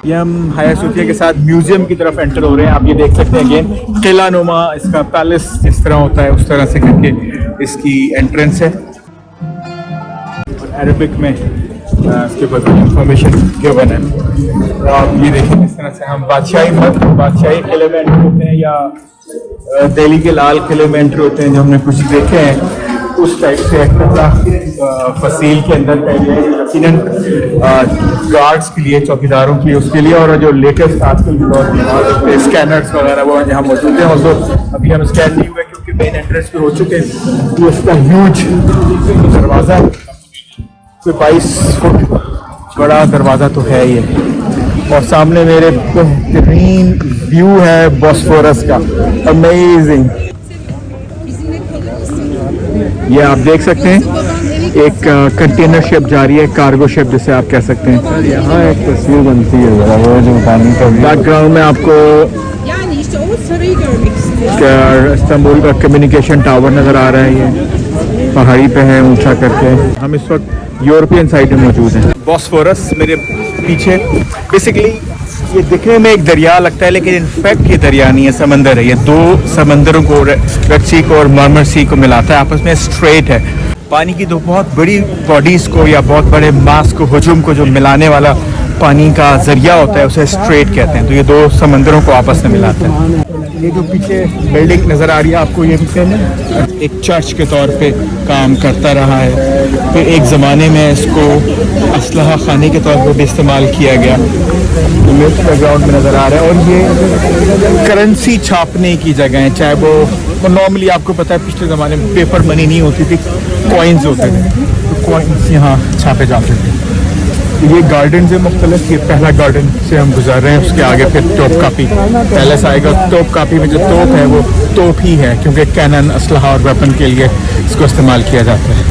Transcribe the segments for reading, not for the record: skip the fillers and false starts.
ये हम हाया सोफिया के साथ म्यूजियम की तरफ एंटर हो रहे हैं। आप ये देख सकते हैं अगेन किला नुमा इसका पैलेस जिस तरह होता है उस तरह से करके इसकी एंट्रेंस है। अरबिक में इसके ऊपर इंफॉर्मेशन गिवन है। तो आप ये देखें इस तरह से हम बादशाही किले में एंटर होते हैं या दिल्ली के लाल किले में एंटर होते हैं जो हमने कुछ देखे हैं उस टाइप से फसील के अंदर यकीनन गार्ड्स के लिए, चौकीदारों के लिए, उसके लिए, और जो लेटेस्ट आजकल के दौर में स्कैनर्स वगैरह वो यहाँ मौजूद हैं। और अभी हम स्कैन नहीं हुए क्योंकि मेन एंट्रेंस पे हो चुके हैं। तो इसका ह्यूज दरवाज़ा, कोई 22 फुट बड़ा दरवाज़ा तो है ये, और सामने मेरे बेहतरीन व्यू है बॉस्फोरस का, अमेजिंग। ये आप देख सकते हैं एक कंटेनर शिप जा रही है, कार्गो शिप जिसे आप कह सकते हैं। यहाँ एक तस्वीर बनती है वो जो पानी का बैकग्राउंड में आपको इस्तांबुल का कम्युनिकेशन टावर नज़र आ रहा है। ये पहाड़ी पे है ऊंचा करके। हम इस वक्त यूरोपियन साइड में मौजूद हैं। बॉस्फोरस मेरे पीछे, बेसिकली ये दिखने में एक दरिया लगता है लेकिन इनफैक्ट ये दरिया नहीं है, समंदर है। ये दो समंदरों को, रेड सी को और मार्मर सी को मिलाता है, आपस में स्ट्रेट है। पानी की दो बहुत बड़ी बॉडीज़ को या बहुत बड़े मास को, हुजूम को जो मिलाने वाला पानी का जरिया होता है उसे स्ट्रेट कहते हैं। तो ये दो समंदरों को आपस में मिलाता है। ये जो पीछे बिल्डिंग नज़र आ रही है आपको, ये भी एक चर्च के तौर पे काम करता रहा है। फिर एक ज़माने में इसको असलहा खाने के तौर पर भी इस्तेमाल किया गया, तो मेरे बैकग्राउंड में नज़र आ रहा है। और ये करेंसी छापने की जगह है, चाहे वो नॉर्मली आपको पता है पिछले ज़माने में पेपर मनी नहीं होती थी, कॉइन्स होते थे, तो कॉइन्स यहाँ छापे जाते थे। ये गार्डन से मुख्तलिफ, ये पहला गार्डन से हम गुजार रहे हैं, उसके आगे फिर तोप कापी पैलेस आएगा। तोप कापी में जो तोप है वो तोप ही है क्योंकि कैनन, असलहा और वेपन के लिए इसको इस्तेमाल किया जाता है।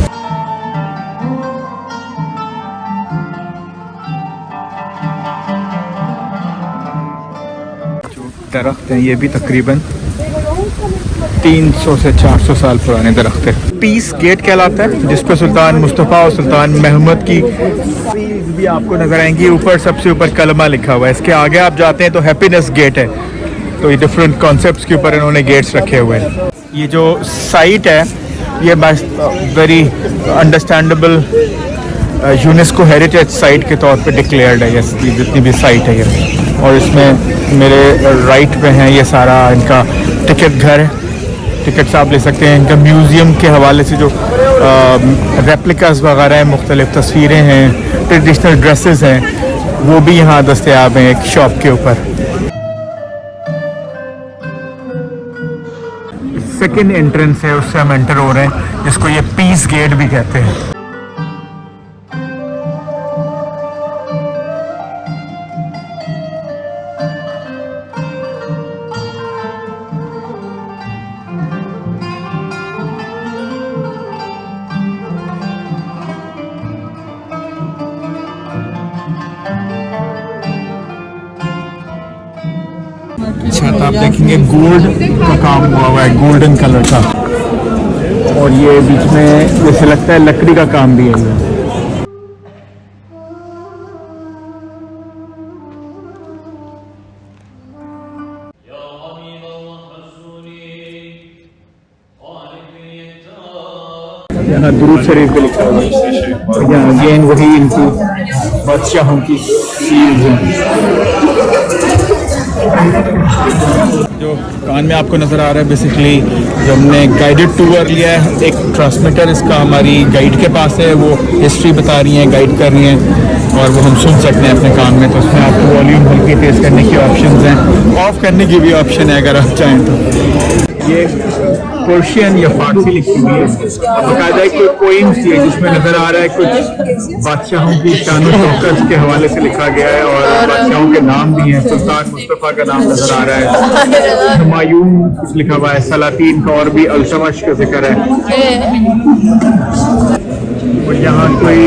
जो दरख्त हैं ये भी तकरीबन 300 से 400 साल पुराने दरख्त है। पीस गेट कहलाता है जिस पर सुल्तान मुस्तफ़ा और सुल्तान महमूद की भी आपको नजर आएंगी। ऊपर सबसे ऊपर कलमा लिखा हुआ है। इसके आगे आप जाते हैं तो हैप्पीनेस गेट है। तो ये डिफरेंट कॉन्सेप्ट्स के ऊपर इन्होंने गेट्स रखे हुए हैं। ये जो साइट है ये very understandable UNESCO heritage site के तौर पे डिक्लेयर्ड है। ये जितनी भी साइट है ये, और इसमें मेरे राइट पे हैं ये सारा इनका टिकट घर है। टिकट्स आप ले सकते हैं। इनका म्यूज़ियम के हवाले से जो रेप्लिकास वगैरह हैं, मुख्तलिफ तस्वीरें हैं, ट्रेडिशनल ड्रेसेस हैं, वो भी यहाँ दस्तयाब हैं एक शॉप के ऊपर। सेकेंड एंट्रेंस है, उससे हम एंटर हो रहे हैं, जिसको ये पीस गेट भी कहते हैं। छत आप देखेंगे गोल्ड का काम हुआ है, गोल्डन कलर का, और ये बीच में जैसे लगता है लकड़ी का काम भी है। यहाँ दुरूद शरीफ पे लिखा हुआ है। यहाँ अगेन वही इनकी बादशाहों की सील्स हैं। जो कान में आपको नज़र आ रहा है बेसिकली जो हमने गाइडेड टूर लिया है, एक ट्रांसमीटर इसका हमारी गाइड के पास है, वो हिस्ट्री बता रही हैं, गाइड कर रही हैं, और वो हम सुन सकते हैं अपने कान में। तो उसमें आपको वॉल्यूम हल्की तेज़ करने की ऑप्शंस हैं, ऑफ करने की भी ऑप्शन है अगर आप चाहें तो। ये पर्शियन या फारसी लिखी हुई है, बाकायदा कोई पोइम्स है जिसमें नज़र आ रहा है कुछ बादशाहों की शान शौकत के हवाले से लिखा गया है, और बादशाहों के नाम भी हैं। सुल्तान मुस्तफ़ा का नाम नज़र आ रहा है, हुमायूं कुछ लिखा हुआ है, सलातीन का और भी अल्तमश का जिक्र है। और यहाँ कोई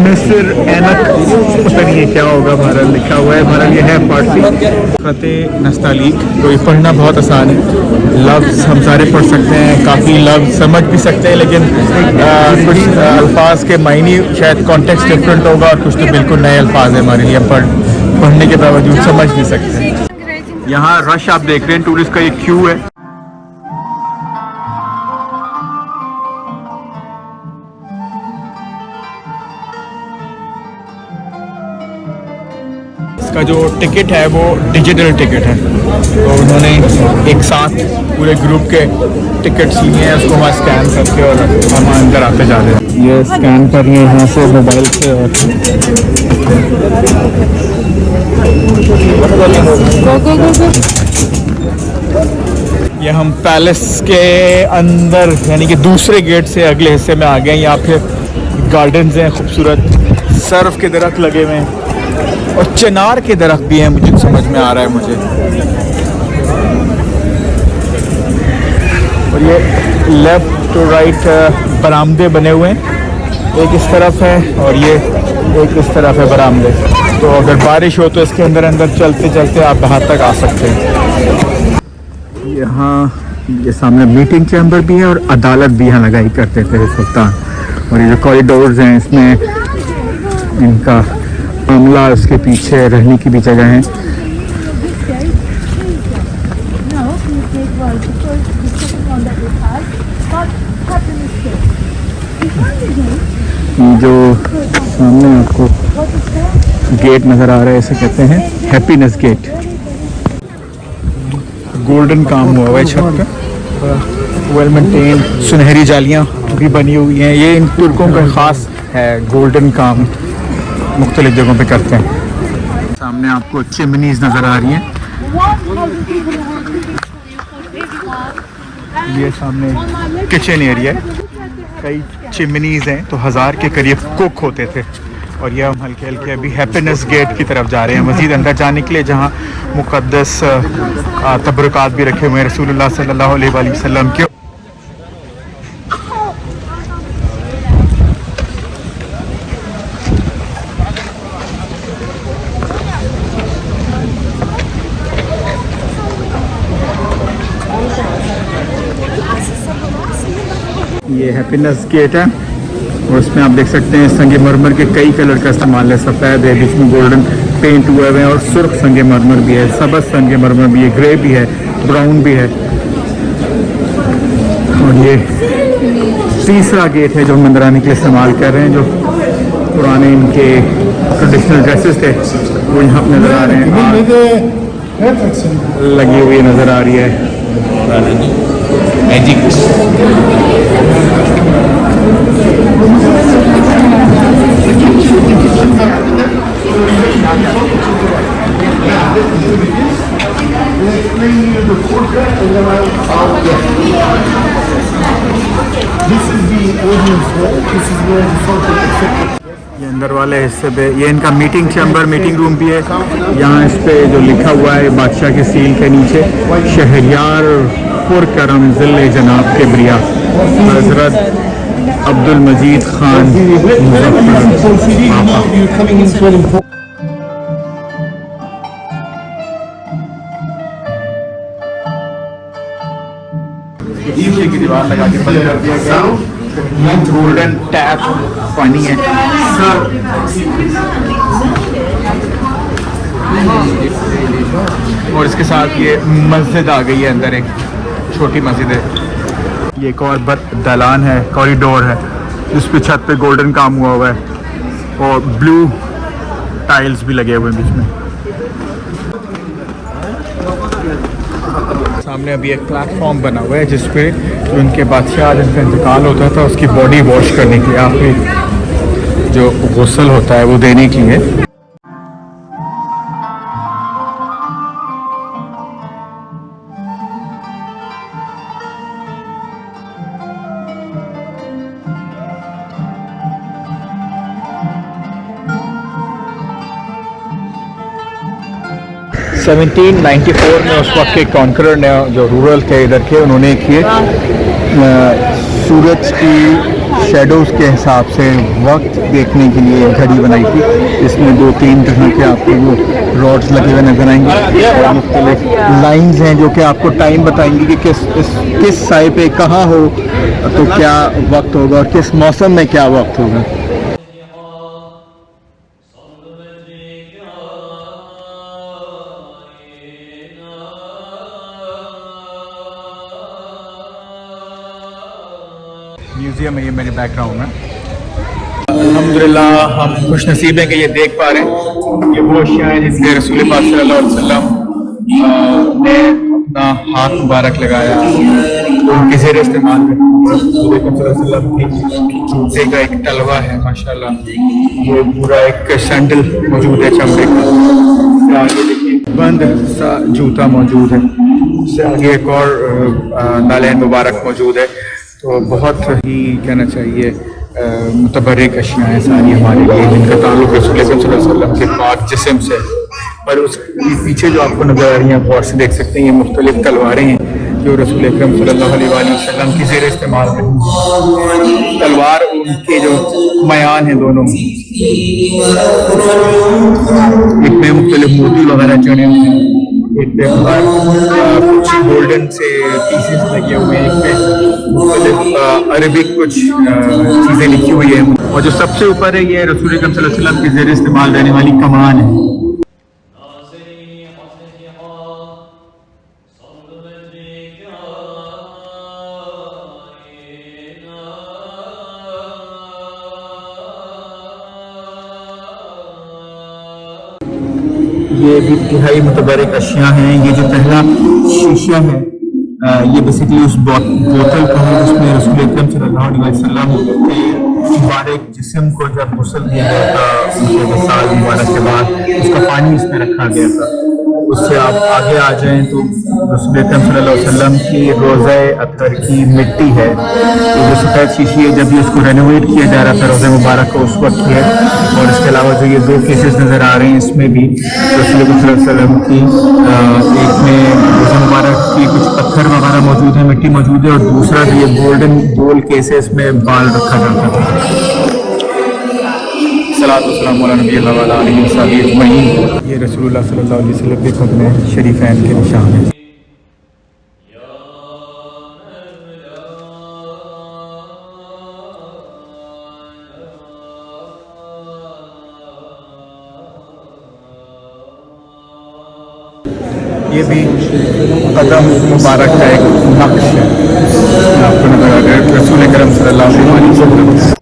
मिस्र एनक पता नहीं है क्या होगा, बहरहाल लिखा हुआ है। बहरहाल ये है फारसी ख़ते नस्तालीक, तो ये पढ़ना बहुत आसान है। लफ्ज़ हम सारे पढ़ सकते हैं, काफ़ी लफ्ज़ समझ भी सकते हैं, लेकिन कुछ अल्फाज के मायने शायद कॉन्टेक्स्ट डिफरेंट होगा, और कुछ तो बिल्कुल नए अल्फाज हैं हमारे लिए, पढ़ पढ़ने के बावजूद समझ नहीं सकते। यहाँ रश आप देख रहे हैं, टूरिस्ट का एक क्यू है। इसका जो टिकट है वो डिजिटल टिकट है, तो उन्होंने एक साथ पूरे ग्रुप के टिकट्स लिए हैं, उसको वहाँ स्कैन करके और हम अंदर आते जा रहे हैं। ये स्कैन कर लिए यहाँ से मोबाइल से और ये हम पैलेस के अंदर यानी कि दूसरे गेट से अगले हिस्से में आ गए हैं। यहाँ पे गार्डन्स हैं खूबसूरत, सर्फ के दरख्त लगे हुए हैं और चिनार के दरख्त भी हैं, मुझे समझ में आ रहा है मुझे। और ये लेफ्ट टू राइट बरामदे बने हुए हैं, एक इस तरफ है और ये एक इस तरफ है बरामदे। तो अगर बारिश हो तो इसके अंदर अंदर चलते चलते आप बाहर तक आ सकते हैं। यहाँ ये सामने मीटिंग चैम्बर भी है और अदालत भी यहाँ लगाई करते थे सुल्तान। और ये जो कॉरिडोर्स हैं इसमें इनका अमला, उसके पीछे रहने की भी जगह है। जो सामने आपको गेट नज़र आ रहा है इसे कहते हैं हैप्पीनेस गेट। गोल्डन काम हुआ हुआ है छत पे, वेल मेंटेन, सुनहरी जालियाँ भी बनी हुई हैं। ये इन तुर्कों का ख़ास है, गोल्डन काम मुख्तलिफ जगहों पे करते हैं। सामने आपको चिमनीज नज़र आ रही हैं। ये सामने किचन एरिया है, कई चिमनीज हैं, तो 1000 के करीब कुक होते थे। और ये हम हल्के हल्के अभी हैप्पीनेस गेट की तरफ जा रहे हैं, मज़ीद अंदर जाने के लिए, जहाँ मुक़द्दस तबरुकात भी रखे हुए हैं रसूलुल्लाह सल्लल्लाहु अलैहि वसल्लम के। ये हैप्पीनेस गेट है और इसमें आप देख सकते हैं संगमरमर के कई कलर का इस्तेमाल है। सफ़ेद है, बीच में गोल्डन पेंट हुए हुए हैं और सुर्ख संगमरमर भी है, सबज संगमरमर भी है, ग्रे भी है, ब्राउन भी है। और ये तीसरा गेट है जो हम अंदर आने के लिए इस्तेमाल कर रहे हैं। जो पुराने इनके ट्रेडिशनल ड्रेसेस थे वो यहाँ पर नज़र आ रहे हैं, लगी हुई नज़र आ रही है। मैजिक ये अंदर वाले हिस्से पे ये इनका मीटिंग चैम्बर, मीटिंग रूम भी है। यहाँ इस पे जो लिखा हुआ है बादशाह के सील के नीचे, शहरयार पुरकरम ज़िले जनाब के ब्रिया हज़रत अब्दुल मजीद खान शीशे की दीवार लगा के बंद कर दिया गया। गोल्डन टैप पानी है। और इसके साथ ये मस्जिद आ गई है, अंदर एक छोटी मस्जिद है। ये एक और दलान है, कॉरिडोर है, जिस पे छत पे गोल्डन काम हुआ हुआ है और ब्लू टाइल्स भी लगे हुए हैं बीच में। सामने अभी एक प्लेटफॉर्म बना हुआ है जिस पे उनके बादशाह जिनका इंतकाल होता था उसकी बॉडी वॉश करने के लिए, आखिरी जो गुस्ल होता है वो देने के लिए। सेवनटीन 94 में उस वक्त के कॉन्करर ने, जो रूरल थे इधर के, उन्होंने किए सूरज की शेडोज़ के हिसाब से वक्त देखने के लिए घड़ी बनाई थी। इसमें 2-3 तरह के आपको वो रॉड्स लगे हुए नजर आएंगे और मुख्तलिफ लाइंस हैं जो कि आपको टाइम बताएंगी कि किस साइड पे कहाँ हो तो क्या वक्त होगा और किस मौसम में क्या वक्त होगा। म्यूज़ियम है, ये मेरे बैकग्राउंड में। अल्हम्दुलिल्लाह हम खुश नसीब हैं कि ये देख पा रहे हैं, ये वो अशिया हैं जिसके रसूल पाक सल्लल्लाहु अलैहि वसल्लम ने अपना हाथ मुबारक लगाया, उनके ज़ेर इस्तेमाल में रसूल पाक सल्लल्लाहु अलैहि वसल्लम की जूते का एक तलवा है माशाल्लाह, ये पूरा एक सैंडल मौजूद है चमड़े का, आगे देखिए बंद सा जूता मौजूद है, उससे आगे एक और नालैन मुबारक मौजूद है। तो बहुत ही कहना चाहिए मुतबर्रिक अशिया हैं सारी हमारे लिए, जिनका ताल्लुक रसूल अकरम सल्लल्लाहु अलैहि वसल्लम के पाक जिस्म से। पर उसके पीछे जो आपको नजर आ रही हैं, गौर से देख सकते हैं, ये मुख्तलिफ तलवारें हैं जो रसूल अकरम सल्लल्लाहु अलैहि वसल्लम की ज़ेर इस्तेमाल में। तलवार उनके जो मयान हैं दोनों, एक में मुख्तलिफ मोती वगैरह चढ़े हुए हैं, एक पे कुछ गोल्डन से पीसेस लगे हुए हैं, एक पे मुख्तलिफ अरबिक कुछ चीज़ें लिखी हुई है, और जो सबसे ऊपर है ये रसूल अकरम सल्लल्लाहु अलैहि वसल्लम की ज़ेर इस्तेमाल रहने वाली कमान है। ये भी इंतहाई मुतबर्रिक अशिया हैं। ये जो पहला शीशा है, ये बेसिकली उस बोतल का है जिसमें रसूल अकरम सल्लल्लाहु अलैहि वसल्लम के मुबारक जिस्म को जब गुस्ल दिया गया था, उनके वसाल मुबारक के बाद उसका पानी इसमें रखा गया था। उससे आप आगे आ जाएं तो रसूल अकरम सल्लल्लाहु अलैहि वसल्लम की रोज़ा अतर की मिट्टी है, तो जो सफ़ेद शीशी है, जब भी उसको रेनोवेट किया जा रहा था रोज़ा मुबारक को, उस वक्त है। और इसके अलावा जो ये दो केसेस नज़र आ रहे हैं, इसमें भी रसूल अकरम सल्लल्लाहु अलैहि वसल्लम की एक में रोज़ा मुबारक की कुछ पत्थर वगैरह मौजूद है, मिट्टी मौजूद है, और दूसरा जो ये गोल्डन गोल केसेस में बाल रखा जाता था। ये रसूलुल्लाह सल्लल्लाहु अलैहि वसल्लम के ख़ुतने शरीफैन के निशान हैं। ये भी कदम मुबारक का एक नक्श है, आपको नजर आ रहा है रसूल अकरम सल्लल्लाहु अलैहि वसल्लम।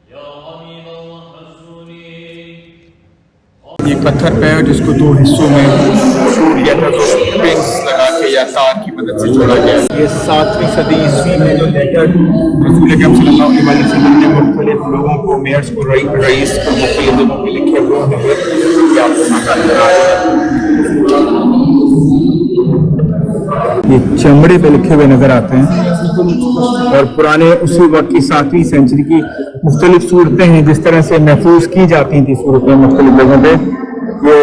ये पत्थर पे है जिसको दो हिस्सों में छूट गया था, तो पिंस लगा के या तार की मदद से जोड़ा गया। ये 7वीं सदी ईस्वी में जो लेटर रसूल अकरम सल्लल्लाहु अलैहि वसल्लम ने मुख्तलिफ लोगों को, मेयर्स को, रईस को, मुख्तलिफ लोगों के लिखे हुए हैं, ये आपको सामने नजर आ रहा है। ये चमड़े पे लिखे हुए नजर आते हैं, और पुराने उसी वक्त की 7वीं सेंचुरी की मुख्तलिफ सूरतें हैं जिस तरह से महफूज की जाती थी सूरतें मुख्तलिफ जगहों पे। ये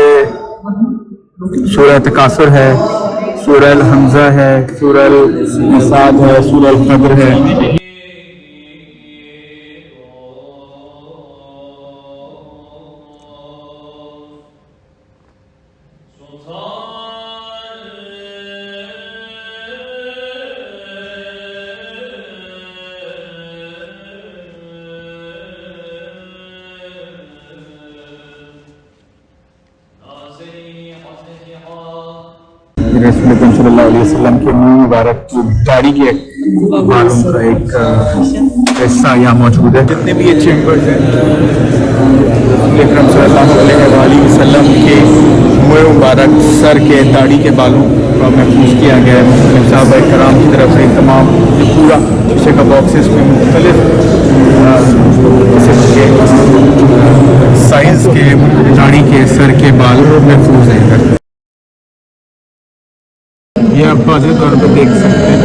सूरह तकासुर है, सूरह अल हमज़ा है, सूरह अल मसाद है, सूरह अल क़द्र है। रसूल अकरम सल्लल्लाहु अलैहि वसल्लम के मुंह मुबारक की दाढ़ी के बालों का एक हिस्सा यहाँ मौजूद है। जितने भी ये चेम्बर्स हैं रसूल अकरम सल्लल्लाहु अलैहि वसल्लम के मुंह मुबारक, सर के, दाढ़ी के बालों का महफूज किया गया है। सहाबा कराम की तरफ से तमाम जो पूरा शीशे का बॉक्सेस में मुख्तलिफ साइज के दाढ़ी के, सर के बाल महफूज हैं। ये आप वाज़ेह तौर पर देख सकते हैं।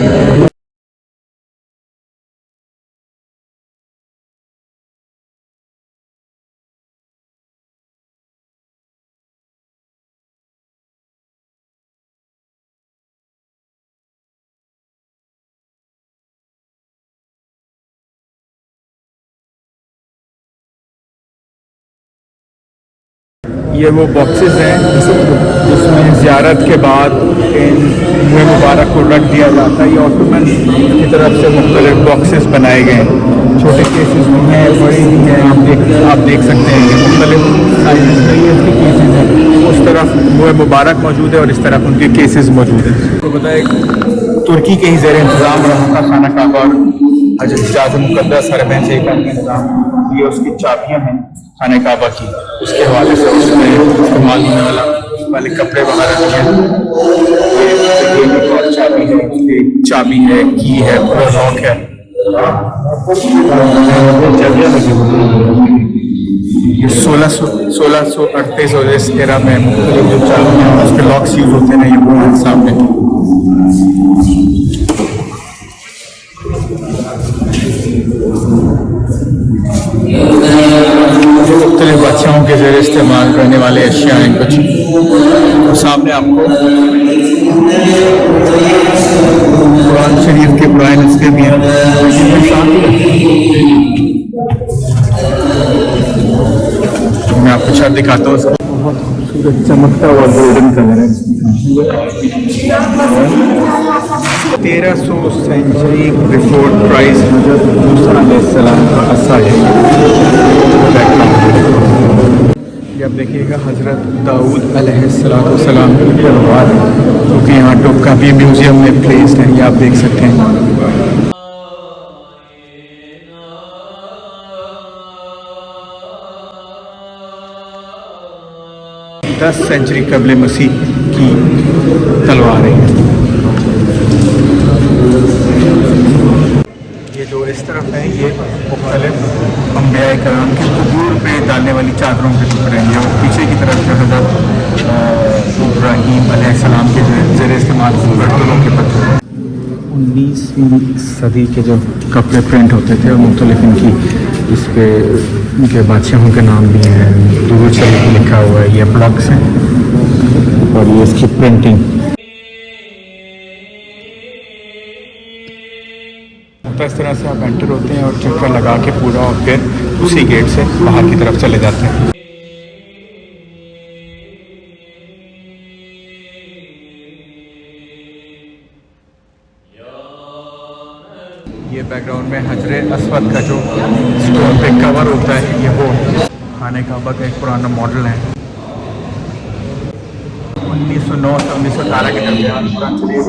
ये वो बॉक्सेस हैं जिसमें ज़ियारत के बाद इन मुंह मुबारक को रख दिया जाता है। ये ऑटोमन की तरफ से मुख्तलिफ बॉक्सेस बनाए गए हैं, छोटे केसेस भी हैं, बड़े भी हैं, आप देख सकते हैं कि मुख्तलिफ साइज़ के केसेस हैं। उस तरफ मुंह मुबारक मौजूद है और इस तरफ उनके केसेस मौजूद हैं। तो बताए तुर्की के ही ज़ेर इंतज़ाम रहा था खाना काबा, और हजरत इजाज़त मुक़द्दस हरमैन से का निज़ाम, ये उसकी चाबियाँ हैं खाने काबा की, उसके हवाले से उसमें इस्तेमाल होने वाले कपड़े वगैरह भी हैं। ये एक और चाबी है, उसकी चाबी है, की है, पूरा लॉक है। ये 1638 और इस एरा में जो चाबियाँ उसके लॉक्स यूज होते हैं, ये वो हैं सामने। मुख्तलिफ बादशाहों के ज़रिए इस्तेमाल करने वाले अशिया हैं कुछ, तो सामने आपको कुरान शरीफ के पुराने नुस्खे भी हैं। मैं आपको छत दिखाता हूँ, बहुत खूबसूरत चमकता हुआ गोल्डन कलर है। 1300 सेंचुरी बिफोर क्राइस्ट हज़रत मूसा अलैहिस्सलाम का असा है। ये अब देखिएगा हज़रत दाऊद अलैहिस्सलाम की तलवार, क्योंकि यहाँ टोका भी म्यूज़ियम में प्लेस्ड है, ये आप देख सकते हैं। 10 सेंचुरी कबल मसीह की तलवारें हैं। ये जो इस तरफ है ये मुख्तलिफ अंबिया कराम के कबूर पे डालने वाली चादरों के टुकड़े हैं। वो पीछे की तरफ जो हज़रत इब्राहीम अलैहिस्सलाम के ज़रिए इस्तेमाल बर्तनों के पत्थर, 19वीं सदी के जो कपड़े प्रिंट होते थे और मुख्तलिफ इनकी इस पे इनके बादशाहों के नाम भी हैं, दुरूद शरीफ लिखा हुआ है, ये ब्लॉक्स हैं और ये इसकी प्रिंटिंग। तो इस तरह से आप एंटर होते हैं और चक्कर लगा के पूरा, और फिर उसी गेट से बाहर की तरफ चले जाते हैं। ये बैकग्राउंड में हजरे अस्वद का जो स्टोन पे कवर होता है, ये वो खाने काबा का एक पुराना मॉडल है। 1909 से 1918 के दरमियान कुरान शरीफ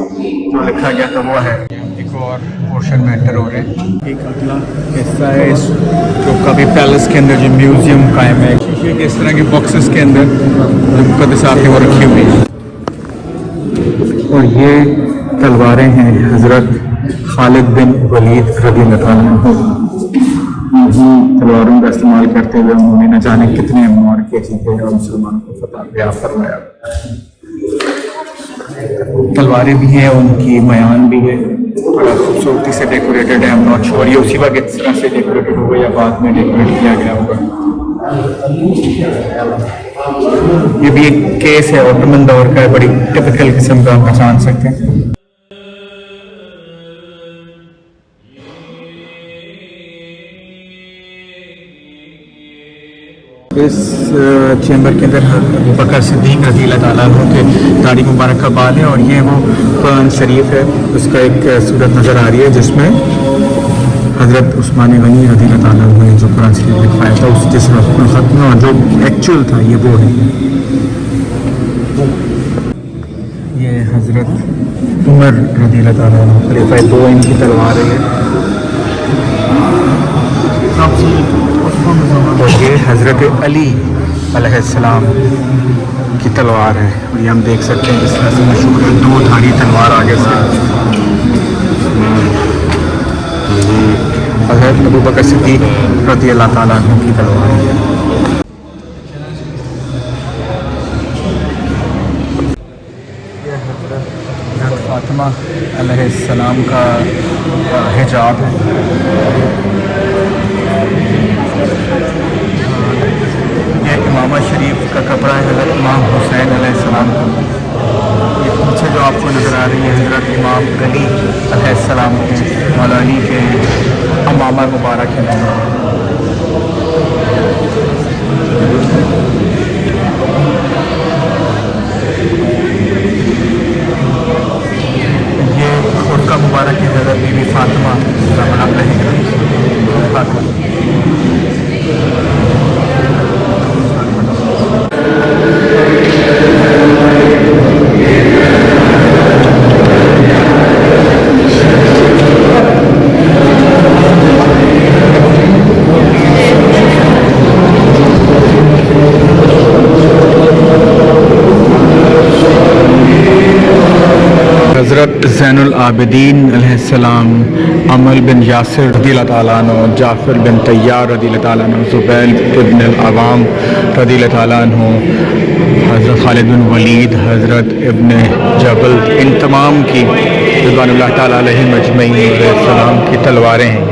जो लिखा गया था वो है। एक और पोर्शन में एंटर हो रहे हैं। एक अगला हिस्सा है इस जो कभी पैलेस के अंदर जो म्यूज़ियम कायम है, शीशे के इस तरह के बॉक्सेस के अंदर जो मुक़द्दसात हैं वो रखी हुई हैं। और ये तलवारें हैं हज़रत खालिद बिन वलीद रज़ियल्लाहु अन्हु। तलवारों का इस्तेमाल करते हुए उन्होंने न जाने कितने मौरके जीते और मुसलमानों को फतह फरमाया। तलवारें भी हैं, उनकी मयान भी है, बड़ा खूबसूरती से डेकोरेटेड है। आई एम नॉट श्योर ये उसी वक्त इस तरह से डेकोरेटेड होगा या बाद में डेकोरेट किया गया होगा। ये भी एक केस है, ऑटोमन दौर का है, बड़ी टिपिकल किस्म का आप पहचान सकते हैं। इस चैम्बर के अंदर अबू बकर सिद्दीक रज़ियल्लाहु ताला अन्हु के दाढ़ी मुबारक का बाल है, और ये वो कुरान शरीफ है, उसका एक सूरत नज़र आ रही है जिसमें हज़रत उस्मान गनी रज़ियल्लाहु ताला अन्हु ने जो कुरान शरीफ लिखवाया था उस जिस ख़त्म जो एक्चुअल था ये वो है। ये हज़रत उमर रज़ियल्लाहु ताला अन्हु खलीफा दो, इनकी तलवार है। और ये हज़रत अली अलैहिस्सलाम की तलवार है, और ये हम देख सकते हैं किस तरह से मशहूर है, दो धारी तलवार आगे से। हज़रत अबू बकर सिद्दीक रज़ियल्लाहु ताला अन्हु की तलवार है। ये हज़रत फातिमा अलैहिस्सलाम का हिजाब है। ये इमामा शरीफ का कपड़ा है हज़रत इमाम हुसैन अलैहिस्सलाम का। ये पीछे जो आपको नज़र आ रही है हज़रत इमाम अली अलैहिस्सलाम के, मौला अली के अमामा मुबारक है। ये खुरका मुबारक है हज़रत बीबी फातिमा हज़रत ज़ैनुल आबिदीन अलैहिस्सलाम, अमल बिन यासिर रज़ियल्लाहु ताला अन्हु, जाफ़र बिन तैयार रज़ियल्लाहु ताला अन्हु, ज़ुबैर इब्न अल-अवाम रज़ियल्लाहु ताला अन्हु, हज़रत खालिद बिन वलीद, हज़रत इब्न जबल, इन तमाम की रिज़वानुल्लाह ताला अलैहिम अजमईन की तलवारें हैं।